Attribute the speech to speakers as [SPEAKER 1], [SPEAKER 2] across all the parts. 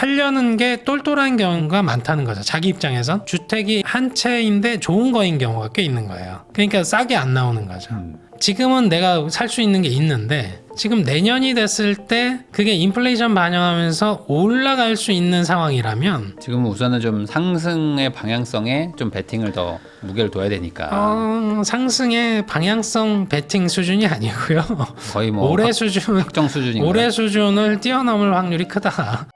[SPEAKER 1] 하려는 게 똘똘한 경우가 많다는 거죠. 자기 입장에선 주택이 한 채인데 좋은 거인 경우가 꽤 있는 거예요. 그러니까 싸게 안 나오는 거죠. 지금은 내가 살 수 있는 게 있는데 지금 내년이 됐을 때 그게 인플레이션 반영하면서 올라갈 수 있는 상황이라면
[SPEAKER 2] 지금은 우선은 좀 상승의 방향성에 좀 베팅을 더 무게를 둬야 되니까
[SPEAKER 1] 상승의 방향성 베팅 수준이 아니고요.
[SPEAKER 2] 거의 뭐
[SPEAKER 1] 올해 수준,
[SPEAKER 2] 확정 수준인가요?
[SPEAKER 1] 올해 수준을 뛰어넘을 확률이 크다.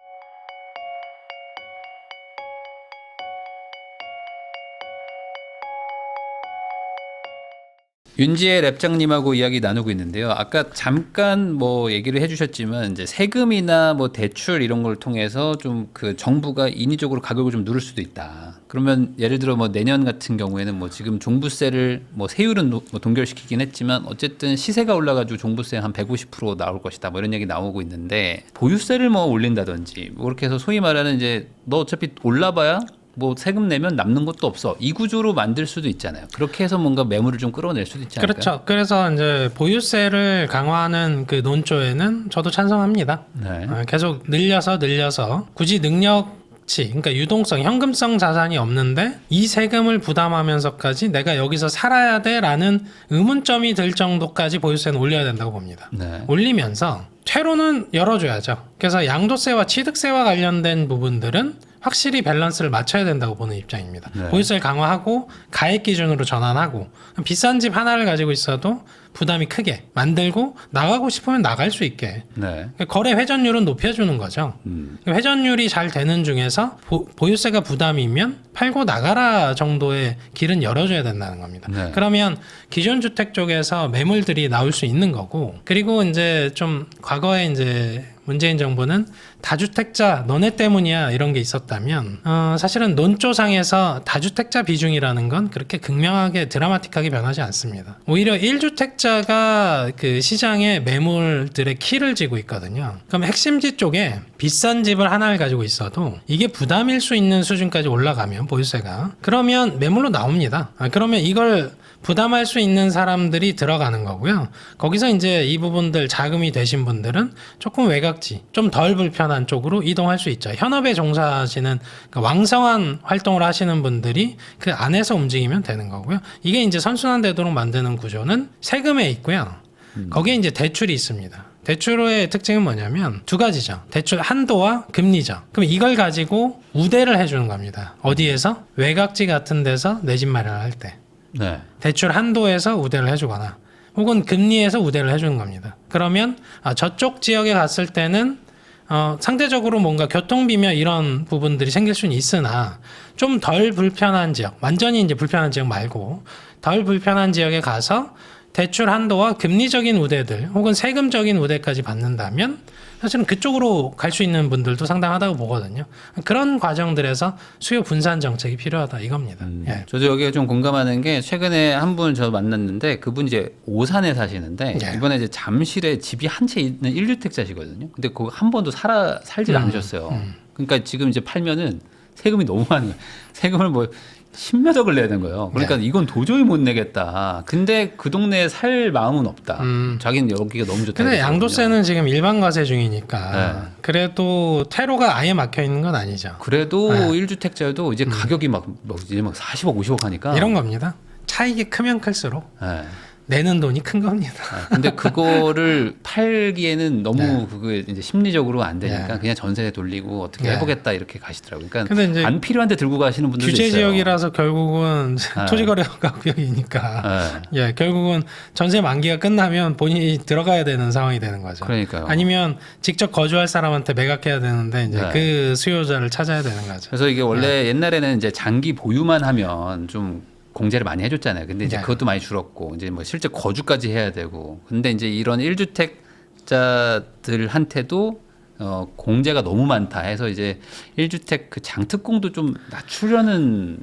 [SPEAKER 2] 윤지혜 랩장님하고 이야기 나누고 있는데요. 아까 잠깐 뭐 얘기를 해주셨지만 이제 세금이나 뭐 대출 이런 걸 통해서 좀 그 정부가 인위적으로 가격을 좀 누를 수도 있다. 그러면 예를 들어 뭐 내년 같은 경우에는 뭐 지금 종부세를 뭐 세율은 뭐 동결시키긴 했지만 어쨌든 시세가 올라가지고 종부세 한 150% 나올 것이다. 뭐 이런 얘기 나오고 있는데 보유세를 뭐 올린다든지 뭐 그렇게 해서 소위 말하는 이제 너 어차피 올라봐야 뭐 세금 내면 남는 것도 없어. 이 구조로 만들 수도 있잖아요. 그렇게 해서 뭔가 매물을 좀 끌어낼 수도 있지 않을까요?
[SPEAKER 1] 그렇죠. 그래서 이제 보유세를 강화하는 그 논조에는 저도 찬성합니다.
[SPEAKER 2] 네.
[SPEAKER 1] 계속 늘려서 굳이 능력치, 그러니까 유동성, 현금성 자산이 없는데 이 세금을 부담하면서까지 내가 여기서 살아야 돼라는 의문점이 들 정도까지 보유세는 올려야 된다고 봅니다.
[SPEAKER 2] 네.
[SPEAKER 1] 올리면서 퇴로는 열어줘야죠. 그래서 양도세와 취득세와 관련된 부분들은 확실히 밸런스를 맞춰야 된다고 보는 입장입니다.
[SPEAKER 2] 네.
[SPEAKER 1] 보유세를 강화하고 가액 기준으로 전환하고 비싼 집 하나를 가지고 있어도 부담이 크게 만들고 나가고 싶으면 나갈 수 있게
[SPEAKER 2] 네.
[SPEAKER 1] 거래 회전율은 높여주는 거죠. 회전율이 잘 되는 중에서 보유세가 부담이면 팔고 나가라 정도의 길은 열어줘야 된다는 겁니다.
[SPEAKER 2] 네.
[SPEAKER 1] 그러면 기존 주택 쪽에서 매물들이 나올 수 있는 거고, 그리고 이제 좀 과거에 이제 문재인 정부는 다주택자 너네 때문이야 이런 게 있었다면 사실은 논조상에서 다주택자 비중이라는 건 그렇게 극명하게 드라마틱하게 변하지 않습니다. 오히려 1주택자가 그 시장의 매물들의 키를 쥐고 있거든요. 그럼 핵심지 쪽에 비싼 집을 하나를 가지고 있어도 이게 부담일 수 있는 수준까지 올라가면 보유세가 그러면 매물로 나옵니다. 그러면 이걸 부담할 수 있는 사람들이 들어가는 거고요. 거기서 이제 이 부분들 자금이 되신 분들은 조금 외곽지, 좀 덜 불편한 쪽으로 이동할 수 있죠. 현업에 종사하시는 그 왕성한 활동을 하시는 분들이 그 안에서 움직이면 되는 거고요. 이게 이제 선순환되도록 만드는 구조는 세금에 있고요. 거기에 이제 대출이 있습니다. 대출의 특징은 뭐냐면 두 가지죠. 대출 한도와 금리죠. 그럼 이걸 가지고 우대를 해주는 겁니다. 어디에서? 외곽지 같은 데서 내 집 마련할 때.
[SPEAKER 2] 네.
[SPEAKER 1] 대출 한도에서 우대를 해주거나 혹은 금리에서 우대를 해주는 겁니다. 그러면 저쪽 지역에 갔을 때는 상대적으로 뭔가 교통비며 이런 부분들이 생길 수는 있으나 좀 덜 불편한 지역, 완전히 이제 불편한 지역 말고 덜 불편한 지역에 가서 대출 한도와 금리적인 우대들 혹은 세금적인 우대까지 받는다면 사실은 그쪽으로 갈 수 있는 분들도 상당하다고 보거든요. 그런 과정들에서 수요 분산 정책이 필요하다 이겁니다. 예.
[SPEAKER 2] 저도 여기에 좀 공감하는 게 최근에 한 분 저 만났는데 그분 이제 오산에 사시는데
[SPEAKER 1] 예.
[SPEAKER 2] 이번에 이제 잠실에 집이 한 채 있는 1주택자시거든요. 근데 거기 한 번도 살질 않으셨어요. 그러니까 지금 이제 팔면은 세금이 너무 많은 거예요. 세금을 뭐 10몇 억을 내야 되는 거예요. 그러니까 이건 도저히 못 내겠다. 근데 그 동네에 살 마음은 없다. 자기는 여기가 너무 좋다.
[SPEAKER 1] 근데 양도세는 지금 일반 과세 중이니까
[SPEAKER 2] 네.
[SPEAKER 1] 그래도 퇴로가 아예 막혀 있는 건 아니죠.
[SPEAKER 2] 그래도 1주택자여도 이제 가격이 막 40억, 50억 하니까
[SPEAKER 1] 이런 겁니다. 차익이 크면 클수록
[SPEAKER 2] 네.
[SPEAKER 1] 내는 돈이 큰 겁니다.
[SPEAKER 2] 근데 그거를 팔기에는 너무 그게 이제 심리적으로 안 되니까
[SPEAKER 1] 네.
[SPEAKER 2] 그냥 전세 돌리고 어떻게
[SPEAKER 1] 네.
[SPEAKER 2] 해보겠다 이렇게 가시더라고요.
[SPEAKER 1] 근데
[SPEAKER 2] 그러니까
[SPEAKER 1] 이제
[SPEAKER 2] 안 필요한데 들고 가시는 분들도
[SPEAKER 1] 규제
[SPEAKER 2] 있어요.
[SPEAKER 1] 지역이라서 결국은
[SPEAKER 2] 네.
[SPEAKER 1] 토지거래가 구역이니까
[SPEAKER 2] 네.
[SPEAKER 1] 예, 결국은 전세 만기가 끝나면 본인이 들어가야 되는 상황이 되는 거죠.
[SPEAKER 2] 그러니까요.
[SPEAKER 1] 아니면 직접 거주할 사람한테 매각해야 되는데 이제
[SPEAKER 2] 네.
[SPEAKER 1] 그 수요자를 찾아야 되는 거죠.
[SPEAKER 2] 그래서 이게 원래 옛날에는 이제 장기 보유만 하면 좀 공제를 많이 해줬잖아요. 근데 이제
[SPEAKER 1] 네.
[SPEAKER 2] 그것도 많이 줄었고 이제 뭐 실제 거주까지 해야 되고. 근데 이제 이런 1주택자들한테도 공제가 너무 많다 해서 이제 1주택 그 장특공도 좀 낮추려는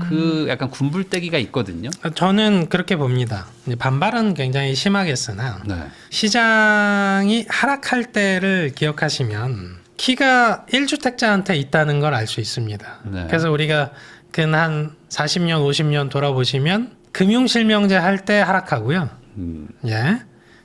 [SPEAKER 2] 그 약간 군불대기가 있거든요.
[SPEAKER 1] 저는 그렇게 봅니다. 이제 반발은 굉장히 심하겠으나
[SPEAKER 2] 네.
[SPEAKER 1] 시장이 하락할 때를 기억하시면 키가 1주택자한테 있다는 걸 알 수 있습니다.
[SPEAKER 2] 네.
[SPEAKER 1] 그래서 우리가 근 한 40년, 50년 돌아보시면 금융실명제 할 때 하락하고요. 예.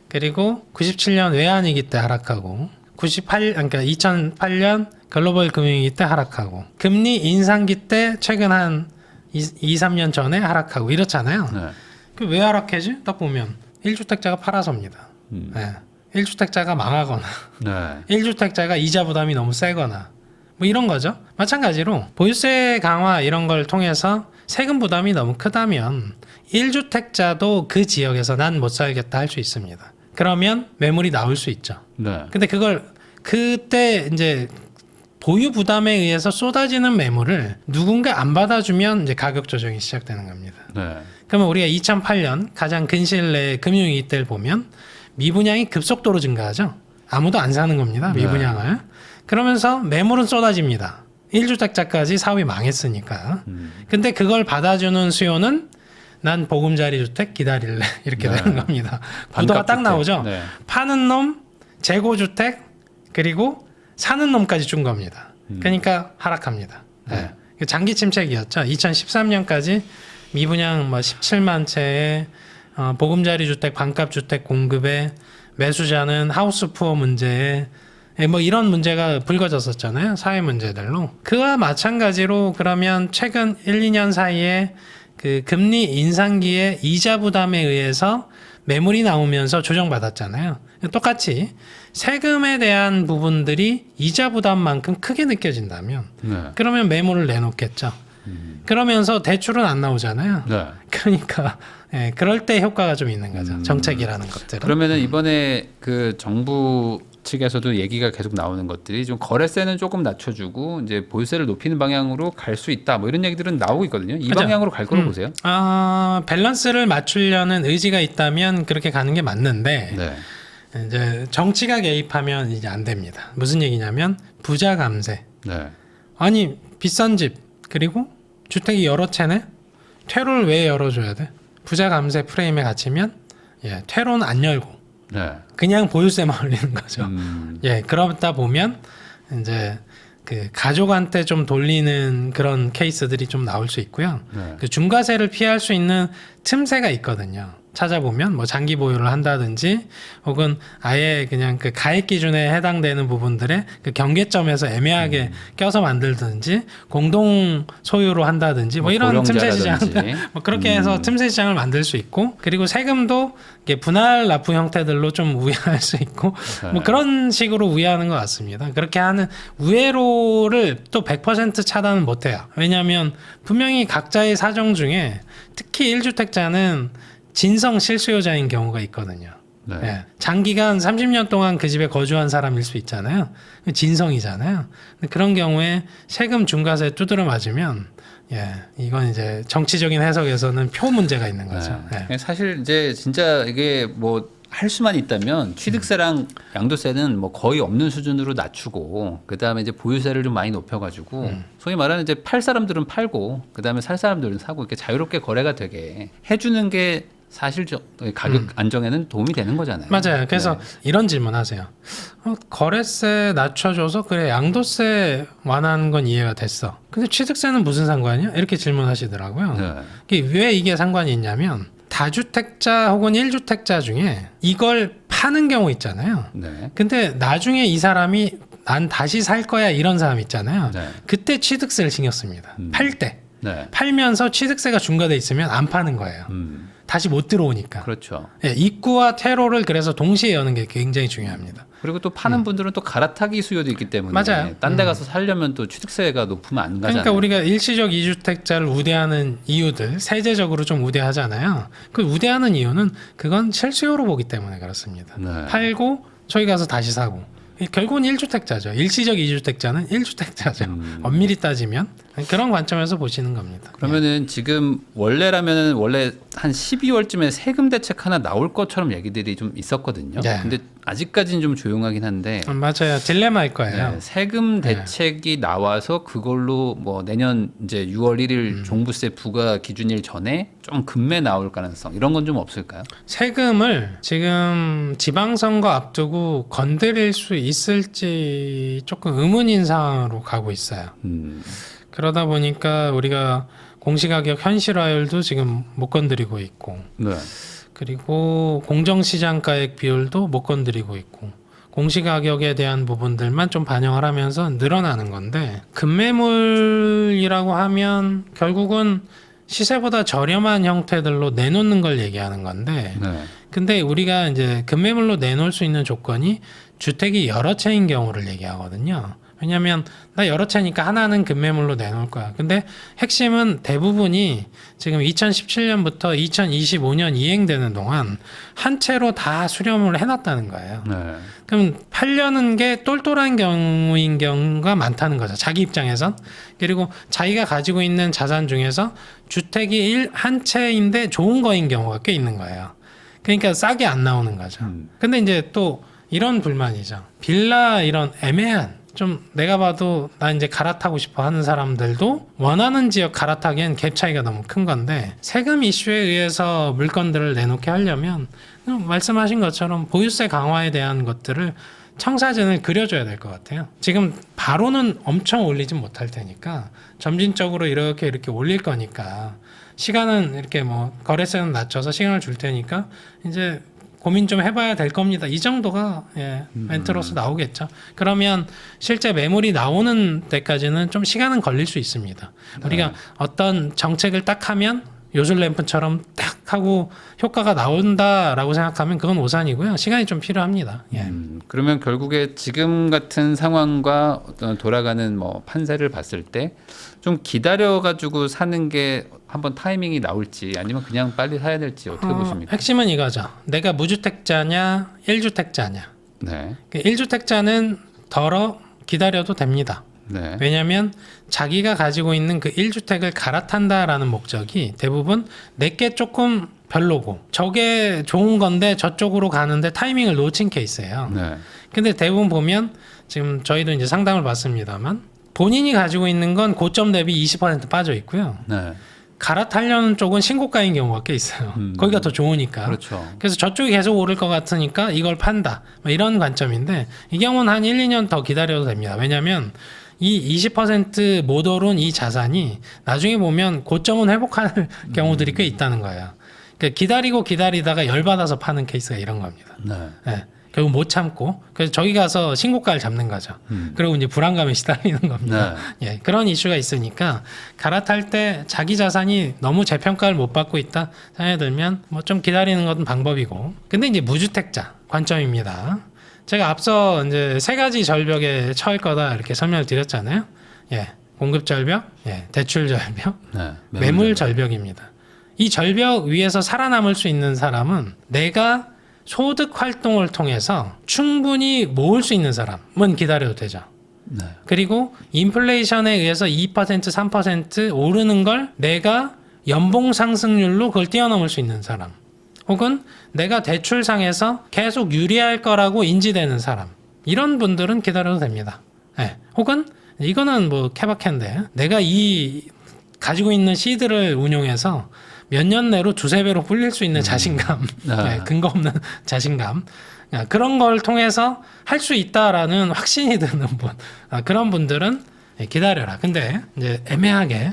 [SPEAKER 1] 그리고 97년 외환위기 때 하락하고 그러니까 2008년 글로벌 금융위기 때 하락하고 금리 인상기 때 최근 한 2-3년 전에 하락하고 이렇잖아요.
[SPEAKER 2] 네.
[SPEAKER 1] 그 왜 하락하지? 딱 보면 1주택자가 팔아서입니다. 네. 1주택자가 망하거나
[SPEAKER 2] 네.
[SPEAKER 1] 1주택자가 이자 부담이 너무 세거나 뭐 이런 거죠. 마찬가지로 보유세 강화 이런 걸 통해서 세금 부담이 너무 크다면 1주택자도 그 지역에서 난 못 살겠다 할 수 있습니다. 그러면 매물이 나올 수 있죠.
[SPEAKER 2] 네.
[SPEAKER 1] 근데 그걸 그때 이제 보유 부담에 의해서 쏟아지는 매물을 누군가 안 받아주면 이제 가격 조정이 시작되는 겁니다.
[SPEAKER 2] 네.
[SPEAKER 1] 그러면 우리가 2008년 가장 근시일 내 금융위기 때를 보면 미분양이 급속도로 증가하죠. 아무도 안 사는 겁니다. 미분양을. 그러면서 매물은 쏟아집니다. 1주택자까지 사업이 망했으니까. 근데 그걸 받아주는 수요는 난 보금자리 주택 기다릴래 이렇게 되는 겁니다. 구도가 딱 나오죠.
[SPEAKER 2] 네.
[SPEAKER 1] 파는 놈, 재고주택, 그리고 사는 놈까지 준 겁니다. 그러니까 하락합니다. 네. 장기 침체기였죠. 2013년까지 미분양 뭐 17만 채의 보금자리 주택, 반값 주택 공급에 매수자는 하우스 푸어 문제에 뭐 이런 문제가 불거졌었잖아요. 사회 문제들로. 그와 마찬가지로 그러면 최근 1-2년 사이에 그 금리 인상기에 이자 부담에 의해서 매물이 나오면서 조정받았잖아요. 똑같이 세금에 대한 부분들이 이자 부담만큼 크게 느껴진다면
[SPEAKER 2] 네.
[SPEAKER 1] 그러면 매물을 내놓겠죠. 그러면서 대출은 안 나오잖아요.
[SPEAKER 2] 네.
[SPEAKER 1] 그러니까 그럴 때 효과가 좀 있는 거죠. 정책이라는 것들은.
[SPEAKER 2] 그러면은 이번에 그 정부 측에서도 얘기가 계속 나오는 것들이 좀 거래세는 조금 낮춰주고 이제 보유세를 높이는 방향으로 갈 수 있다. 뭐 이런 얘기들은 나오고 있거든요. 이
[SPEAKER 1] 맞아.
[SPEAKER 2] 방향으로 갈 거로 보세요.
[SPEAKER 1] 밸런스를 맞추려는 의지가 있다면 그렇게 가는 게 맞는데
[SPEAKER 2] 네.
[SPEAKER 1] 이제 정치가 개입하면 이제 안 됩니다. 무슨 얘기냐면 부자 감세.
[SPEAKER 2] 네.
[SPEAKER 1] 아니 비싼 집 그리고 주택이 여러 채네. 퇴로를 왜 열어줘야 돼? 부자 감세 프레임에 갇히면 퇴로는 안 열고
[SPEAKER 2] 네.
[SPEAKER 1] 그냥 보유세만 올리는 거죠. 그러다 보면 이제 그 가족한테 좀 돌리는 그런 케이스들이 좀 나올 수 있고요.
[SPEAKER 2] 네.
[SPEAKER 1] 그 중과세를 피할 수 있는 틈새가 있거든요. 찾아보면 뭐 장기 보유를 한다든지 혹은 아예 그냥 그 가액 기준에 해당되는 부분들의 그 경계점에서 애매하게 껴서 만들든지 공동 소유로 한다든지 뭐 이런 틈새 시장 뭐 그렇게 해서 틈새 시장을 만들 수 있고 그리고 세금도 이게 분할 납부 형태들로 좀 우회할 수 있고 뭐 그런 식으로 우회하는 것 같습니다. 그렇게 하는 우회로를 또 100% 차단은 못해요. 왜냐하면 분명히 각자의 사정 중에 특히 1주택자는 진성 실수요자인 경우가 있거든요.
[SPEAKER 2] 네.
[SPEAKER 1] 장기간 30년 동안 그 집에 거주한 사람일 수 있잖아요. 진성이잖아요. 근데 그런 경우에 세금 중과세 두드려 맞으면 이건 이제 정치적인 해석에서는 표 문제가 있는 거죠.
[SPEAKER 2] 네. 사실 이제 진짜 이게 뭐 할 수만 있다면 취득세랑 양도세는 뭐 거의 없는 수준으로 낮추고 그 다음에 이제 보유세를 좀 많이 높여가지고 소위 말하는 이제 팔 사람들은 팔고 그 다음에 살 사람들은 사고 이렇게 자유롭게 거래가 되게 해주는 게 사실 가격 안정에는 도움이 되는 거잖아요.
[SPEAKER 1] 맞아요. 그래서 이런 질문하세요. 거래세 낮춰줘서 그래 양도세 완화하는 건 이해가 됐어. 근데 취득세는 무슨 상관이야? 이렇게 질문하시더라고요. 왜 이게 상관이 있냐면 다주택자 혹은 1주택자 중에 이걸 파는 경우 있잖아요.
[SPEAKER 2] 네.
[SPEAKER 1] 근데 나중에 이 사람이 난 다시 살 거야 이런 사람 있잖아요.
[SPEAKER 2] 네.
[SPEAKER 1] 그때 취득세를 신경 씁니다. 팔 때.
[SPEAKER 2] 네.
[SPEAKER 1] 팔면서 취득세가 중과돼 있으면 안 파는 거예요. 다시 못 들어오니까.
[SPEAKER 2] 그렇죠.
[SPEAKER 1] 입구와 퇴로를 그래서 동시에 여는 게 굉장히 중요합니다.
[SPEAKER 2] 그리고 또 파는 분들은 또 갈아타기 수요도 있기 때문에
[SPEAKER 1] 맞아요.
[SPEAKER 2] 딴 데 가서 살려면 또 취득세가 높으면 안 가잖아요.
[SPEAKER 1] 그러니까 우리가 일시적 2주택자를 우대하는 이유들 세제적으로 좀 우대하잖아요. 그 우대하는 이유는 그건 실수요로 보기 때문에 그렇습니다.
[SPEAKER 2] 네.
[SPEAKER 1] 팔고 저기 가서 다시 사고 결국은 1주택자죠. 일시적 2주택자는 1주택자죠. 엄밀히 따지면 그런 관점에서 보시는 겁니다.
[SPEAKER 2] 그러면은 지금 원래라면은 원래 한 12월쯤에 세금 대책 하나 나올 것처럼 얘기들이 좀 있었거든요.
[SPEAKER 1] 네.
[SPEAKER 2] 근데 아직까지는 좀 조용하긴 한데
[SPEAKER 1] 맞아요. 딜레마일 거예요.
[SPEAKER 2] 네, 세금 대책이 나와서 그걸로 뭐 내년 이제 6월 1일 종부세 부과 기준일 전에 좀 급매 나올 가능성 이런 건 좀 없을까요?
[SPEAKER 1] 세금을 지금 지방선거 앞두고 건드릴 수 있을지 조금 의문인 상황으로 가고 있어요. 그러다 보니까 우리가 공시가격 현실화율도 지금 못 건드리고 있고
[SPEAKER 2] 네.
[SPEAKER 1] 그리고 공정시장가액 비율도 못 건드리고 있고 공시가격에 대한 부분들만 좀 반영을 하면서 늘어나는 건데, 급매물이라고 하면 결국은 시세보다 저렴한 형태들로 내놓는 걸 얘기하는 건데,
[SPEAKER 2] 네.
[SPEAKER 1] 근데 우리가 이제 급매물로 내놓을 수 있는 조건이 주택이 여러 채인 경우를 얘기하거든요. 왜냐하면 나 여러 채니까 하나는 급매물로 내놓을 거야. 근데 핵심은 대부분이 지금 2017년부터 2025년 이행되는 동안 한 채로 다 수렴을 해놨다는 거예요.
[SPEAKER 2] 네.
[SPEAKER 1] 그럼 팔려는 게 똘똘한 경우인 경우가 많다는 거죠. 자기 입장에선. 그리고 자기가 가지고 있는 자산 중에서 주택이 한 채인데 좋은 거인 경우가 꽤 있는 거예요. 그러니까 싸게 안 나오는 거죠. 근데 이제 또 이런 불만이죠. 빌라 이런 애매한, 좀 내가 봐도 나 이제 갈아타고 싶어 하는 사람들도 원하는 지역 갈아타기엔 갭 차이가 너무 큰 건데, 세금 이슈에 의해서 물건들을 내놓게 하려면 말씀하신 것처럼 보유세 강화에 대한 것들을 청사진을 그려줘야 될 것 같아요. 지금 바로는 엄청 올리진 못할 테니까 점진적으로 이렇게 올릴 거니까, 시간은 이렇게 뭐 거래세는 낮춰서 시간을 줄 테니까 이제 고민 좀 해봐야 될 겁니다. 이 정도가 멘트로서 나오겠죠. 그러면 실제 매물이 나오는 데까지는 좀 시간은 걸릴 수 있습니다. 우리가 어떤 정책을 딱 하면 요술램프처럼 딱 하고 효과가 나온다라고 생각하면 그건 오산이고요. 시간이 좀 필요합니다.
[SPEAKER 2] 그러면 결국에 지금 같은 상황과 어떤 돌아가는 뭐 판세를 봤을 때 좀 기다려 가지고 사는 게 한번 타이밍이 나올지, 아니면 그냥 빨리 사야 될지 어떻게 보십니까?
[SPEAKER 1] 핵심은 이거죠. 내가 무주택자냐 1주택자냐.
[SPEAKER 2] 네.
[SPEAKER 1] 1주택자는 덜어 기다려도 됩니다.
[SPEAKER 2] 네.
[SPEAKER 1] 왜냐하면 자기가 가지고 있는 그 1주택을 갈아탄다라는 목적이 대부분 내게 조금 별로고 저게 좋은 건데 저쪽으로 가는데 타이밍을 놓친 케이스예요.
[SPEAKER 2] 네.
[SPEAKER 1] 근데 대부분 보면 지금 저희도 이제 상담을 받습니다만, 본인이 가지고 있는 건 고점 대비 20% 빠져 있고요.
[SPEAKER 2] 네.
[SPEAKER 1] 갈아타려는 쪽은 신고가인 경우가 꽤 있어요. 거기가 더 좋으니까.
[SPEAKER 2] 그렇죠.
[SPEAKER 1] 그래서 저쪽이 계속 오를 것 같으니까 이걸 판다. 뭐 이런 관점인데, 이 경우는 한 1, 2년 더 기다려도 됩니다. 왜냐하면 이 20% 못 오른 이 자산이 나중에 보면 고점은 회복할 경우들이 꽤 있다는 거예요. 그러니까 기다리다가 열받아서 파는 케이스가 이런 겁니다.
[SPEAKER 2] 네.
[SPEAKER 1] 네. 결국 못 참고 그래서 저기 가서 신고가를 잡는 거죠. 그리고 이제 불안감에 시달리는 겁니다.
[SPEAKER 2] 네.
[SPEAKER 1] 예, 그런 이슈가 있으니까 갈아탈 때 자기 자산이 너무 재평가를 못 받고 있다 생각이 들면 뭐 좀 기다리는 것은 방법이고, 근데 이제 무주택자 관점입니다. 제가 앞서 이제 세 가지 절벽에 처할 거다 이렇게 설명을 드렸잖아요. 예, 공급 절벽, 예, 대출 절벽,
[SPEAKER 2] 네.
[SPEAKER 1] 매물 절벽입니다. 이 절벽 위에서 살아남을 수 있는 사람은 내가 소득 활동을 통해서 충분히 모을 수 있는 사람은 기다려도 되죠.
[SPEAKER 2] 네.
[SPEAKER 1] 그리고 인플레이션에 의해서 2%, 3% 오르는 걸 내가 연봉 상승률로 그걸 뛰어넘을 수 있는 사람, 혹은 내가 대출상에서 계속 유리할 거라고 인지되는 사람, 이런 분들은 기다려도 됩니다. 네. 혹은 이거는 뭐 케바케인데, 내가 이 가지고 있는 시드를 운용해서 몇 년 내로 두세 배로 불릴 수 있는 자신감, 네, 근거 없는 자신감, 그런 걸 통해서 할 수 있다라는 확신이 드는 분, 그런 분들은 기다려라. 근데 이제 애매하게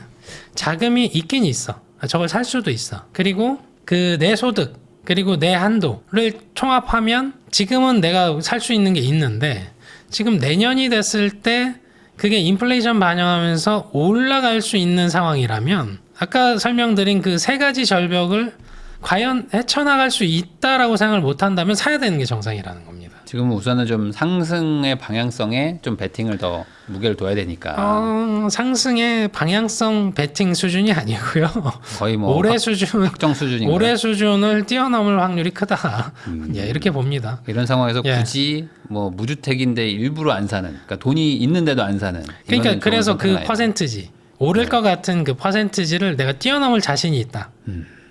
[SPEAKER 1] 자금이 있긴 있어. 저걸 살 수도 있어. 그리고 그 내 소득 그리고 내 한도를 총합하면 지금은 내가 살 수 있는 게 있는데, 지금 내년이 됐을 때 그게 인플레이션 반영하면서 올라갈 수 있는 상황이라면 아까 설명드린 그 세 가지 절벽을 과연 헤쳐나갈 수 있다라고 생각을 못한다면 사야 되는 게 정상이라는 겁니다.
[SPEAKER 2] 지금 우선은 좀 상승의 방향성에 좀 베팅을 더 무게를 둬야 되니까.
[SPEAKER 1] 상승의 방향성 베팅 수준이 아니고요.
[SPEAKER 2] 거의 뭐
[SPEAKER 1] 올해 수준,
[SPEAKER 2] 확정 수준인가요?
[SPEAKER 1] 올해 수준을 뛰어넘을 확률이 크다. 예, 이렇게 봅니다.
[SPEAKER 2] 이런 상황에서
[SPEAKER 1] 예.
[SPEAKER 2] 굳이 뭐 무주택인데 일부러 안 사는, 그러니까 돈이 있는데도 안 사는.
[SPEAKER 1] 그러니까
[SPEAKER 2] 이거는
[SPEAKER 1] 그래서
[SPEAKER 2] 좋은
[SPEAKER 1] 그
[SPEAKER 2] 선택은
[SPEAKER 1] 퍼센트지, 오를 것 같은 그 퍼센트지를 내가 뛰어넘을 자신이 있다.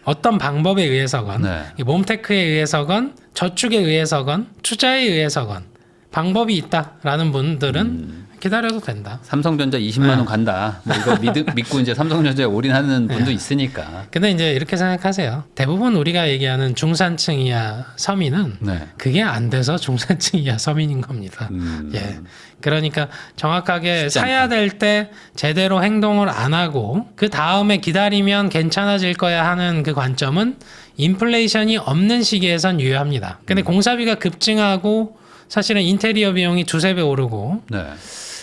[SPEAKER 1] 어떤 방법에 의해서건,
[SPEAKER 2] 네.
[SPEAKER 1] 몸테크에 의해서건, 저축에 의해서건, 투자에 의해서건 방법이 있다라는 분들은 기다려도 된다.
[SPEAKER 2] 삼성전자 20만 원 간다. 뭐 이거 믿고 이제 삼성전자에 올인하는 분도 있으니까.
[SPEAKER 1] 근데 이제 이렇게 생각하세요. 대부분 우리가 얘기하는 중산층 이하 서민은
[SPEAKER 2] 네.
[SPEAKER 1] 그게 안 돼서 중산층 이하 서민인 겁니다. 예. 그러니까 정확하게 사야 될 때 제대로 행동을 안 하고 그 다음에 기다리면 괜찮아질 거야 하는 그 관점은 인플레이션이 없는 시기에선 유효합니다. 근데 공사비가 급증하고 사실은 인테리어 비용이 두세 배 오르고
[SPEAKER 2] 네.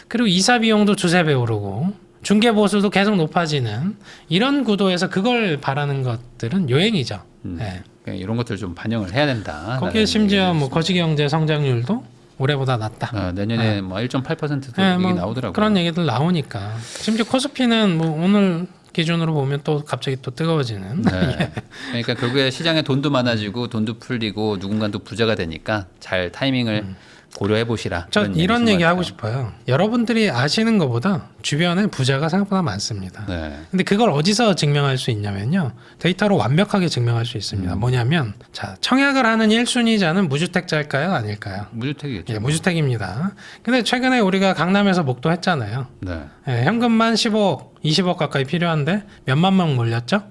[SPEAKER 1] 그리고 이사 비용도 두세 배 오르고 중개 보수도 계속 높아지는 이런 구도에서 그걸 바라는 것들은 요행이죠. 네.
[SPEAKER 2] 그러니까 이런 것들 좀 반영을 해야 된다.
[SPEAKER 1] 거기에 심지어 뭐 거시경제 성장률도 올해보다 낮다.
[SPEAKER 2] 내년에 뭐 1.8%도
[SPEAKER 1] 네,
[SPEAKER 2] 얘기
[SPEAKER 1] 뭐
[SPEAKER 2] 나오더라고요.
[SPEAKER 1] 그런 얘기들 나오니까 심지어 코스피는 뭐 오늘 기준으로 보면 또 갑자기 또 뜨거워지는.
[SPEAKER 2] 네. 그러니까 결국에 시장에 돈도 많아지고 돈도 풀리고 누군가는 또 부자가 되니까 잘 타이밍을 고려해 보시라.
[SPEAKER 1] 저 이런 얘기 하고 싶어요. 여러분들이 아시는 것보다 주변에 부자가 생각보다 많습니다.
[SPEAKER 2] 네.
[SPEAKER 1] 근데 그걸 어디서 증명할 수 있냐면요. 데이터로 완벽하게 증명할 수 있습니다. 뭐냐면 자 청약을 하는 1순위자는 무주택자일까요? 아닐까요?
[SPEAKER 2] 무주택이겠죠.
[SPEAKER 1] 예, 무주택입니다. 근데 최근에 우리가 강남에서 목도했잖아요.
[SPEAKER 2] 네.
[SPEAKER 1] 예, 현금만 15억, 20억 가까이 필요한데 몇만 명 몰렸죠?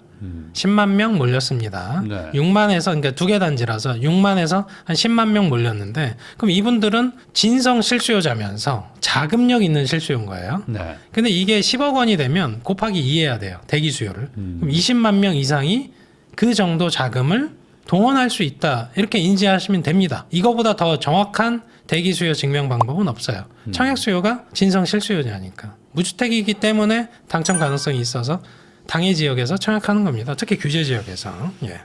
[SPEAKER 1] 10만 명 몰렸습니다.
[SPEAKER 2] 네.
[SPEAKER 1] 6만에서 그러니까 두 개 단지라서 6만에서 한 10만 명 몰렸는데 그럼 이분들은 진성 실수요자면서 자금력 있는 실수요인 거예요.
[SPEAKER 2] 네.
[SPEAKER 1] 근데 이게 10억 원이 되면 곱하기 2 해야 돼요. 대기 수요를. 그럼 20만 명 이상이 그 정도 자금을 동원할 수 있다. 이렇게 인지하시면 됩니다. 이거보다 더 정확한 대기 수요 증명 방법은 없어요. 청약 수요가 진성 실수요자니까. 무주택이기 때문에 당첨 가능성이 있어서 당해 지역에서 청약하는 겁니다. 특히 규제 지역에서. 예.